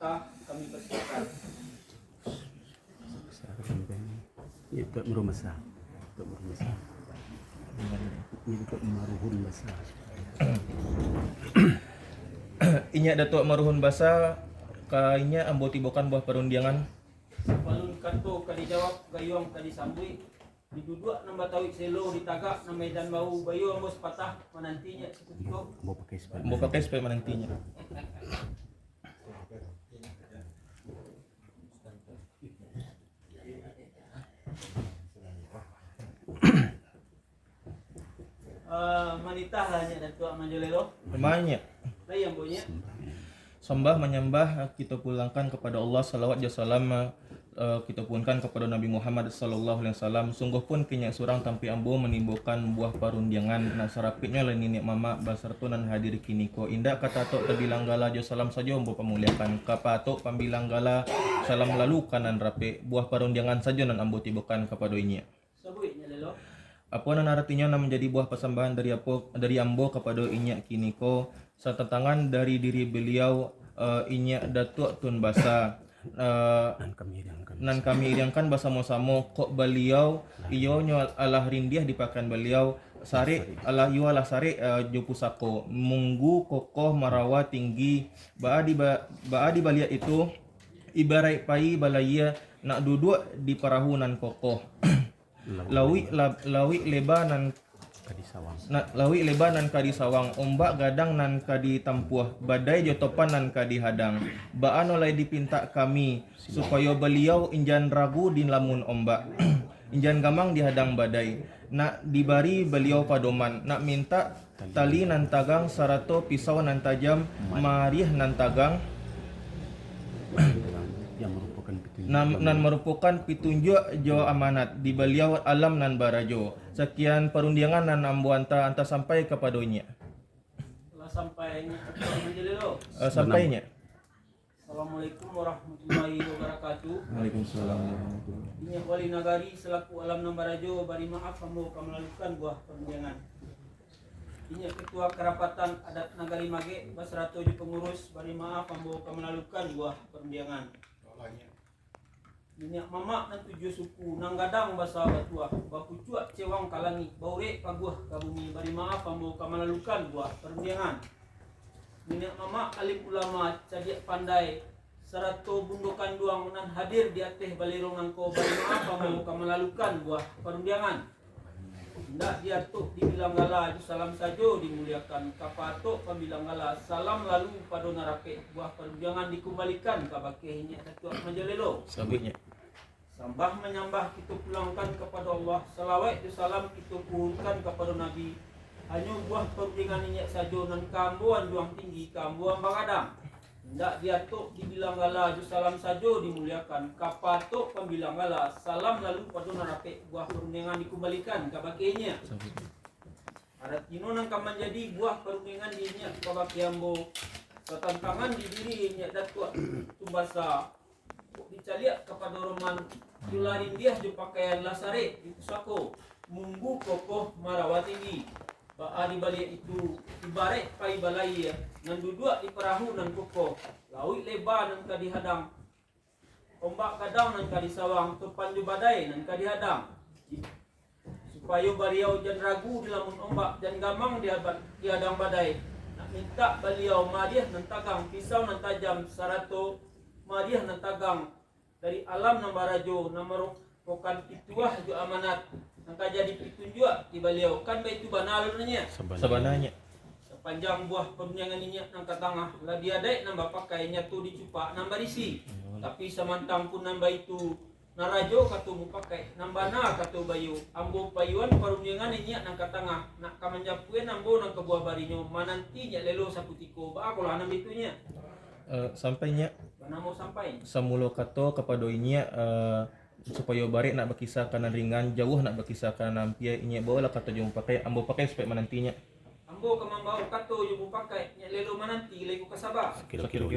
kami persiapkan. Itu merumasa. Itu merumasa. Itu maruhun basa. Inya Datuk Maruhun Basa kainya ambo tibokan buah perundiangan. Palun kanto kadi jawab gayung kadi sambui diduduk nambah tawi selo di tagak na medan bau bayu ambos patah menantinya sekutiko. Mau pakai sepeda. Ambo pakai supaya menantinya. Manita hanya Datuk Manjolelo. Namanya Lai yang bonya. sembah menyembah kita pulangkan kepada Allah, salawat dan salam kita punkan kepada Nabi Muhammad sallallahu alaihi wasallam. Sungguh pun kinyak surang tampi ambo menimbulkan buah parundiangan na sarapitnya lain nenek mama basartu nan hadir kini ko indah kata tok terbilang gala jo salam saja ambo pemuliakan kapatok pambilang gala salam lalu kanan rapi buah parundiangan saja nan ambo tibokan kepada inya. Sabui nya lelo. Apa nan artinya nan menjadi buah persembahan dari ambo kepada inya kini ko setentangan dari diri beliau inya Datuk Tun Basa nan kami iriangkan bersama-sama kok beliau iyo alah rindiah dipakan beliau sari alah iyo alah sari jo pusako munggu kokoh marawa tinggi baadi baliat itu ibarat pai balaya nak duduk di perahunan kokoh lawi lebar nan Kadisawang. lawi lebar nan kadi sawang ombak gadang nan kadi tampuah badai jotopan nan kadi hadang baan oleh dipinta kami supaya beliau injan ragu di lamun ombak injan gamang dihadang badai nak dibari beliau padoman nak minta tali nan tagang sarato pisau nan tajam marih nan tagang Yang merupakan petunjuk. nan merupakan petunjuk jo amanat di beliau alam nan barajo. Sekian perundiangan nan ambo anta sampai kepadanya. Telah sampai Datuk Manjolelo. Sampainya. Assalamualaikum warahmatullahi wabarakatuh. Waalaikumsalam. Ini wali nagari selaku alam Nambarajo bari maaf ambo melakukan buah perundangan. Ini ketua kerapatan adat Nagari Mage Basrato di pengurus bari maaf ambo melakukan buah perundangan. Ini mama nan tujuh suku nang gadang basa batua baku cuak cewang kalangi baure paguah kabumi bari maaf ambo melakukan buah perundangan. Ini mama alim ulama cadiak pandai sarato bundukan duang nan hadir di ateh balirong nangko bari maaf ambo melakukan buah perundangan. Ndak diatuk dibilang gala salam sajo dimuliakan kapatok pambilang gala salam lalu pada narape buah perjuangan dikembalikan ke bakehnya Datuk Manjolelo. Sabitnya. Sambah menyambah kita pulangkan kepada Allah salawat dan salam kita puhunkan kepada Nabi. Hanya buah perjuangan ini sajo nan kambuan juang tinggi kambuan bangadang. Ndak diatuk dibilang gala salam sajo dimuliakan kapatok pambilang gala salam lalu pada narape buah perundingan dikembalikan ke bakenya. Ada tino nang kaman jadi buah perundingan dinya ke bakiambo ketantangan di dirinya Datuk Tumbasa dicaliak kepada roman jularin dia di pakaian lasare di pusako munggu kokoh marawa tinggi di balik itu ibarat pai balai nan duduk di perahu nan kokoh laut lebar nan kadi hadang ombak kadang nan kadi sawang topan badai nan kadi hadang supaya beliau jan ragu di lamun ombak dan gamang di hadang badai nak minta beliau madiah nan tagang pisau nan tajam sarato madiah nan tagang dari alam nan barajo nan merupakan ituah jo amanat angka jadi petunjuk di beliau kan itu banalnya Sabananya. sepanjang buah perundangan ini nangka tengah lah dia dek nambah pakainya tu dicupak nambah isi tapi samantang pun nambah itu narajo katu pakai nambah na katu bayu ambo payuan perundangan ini nangka tengah nak kamanjapuen ambo nang buah barinyo manantinya lelo saputiko ba aku lah nambah itunya Sampainya mana mau sampai samulo kato kepada inya supaya barik nak berkisah kanan ringan jauh nak berkisah kanan ampia inya bawa lah kata jom pakai ambo pakai supaya menantinya ambo kamambau kato yung pakai nya lelo mananti lego kasaba kira-kira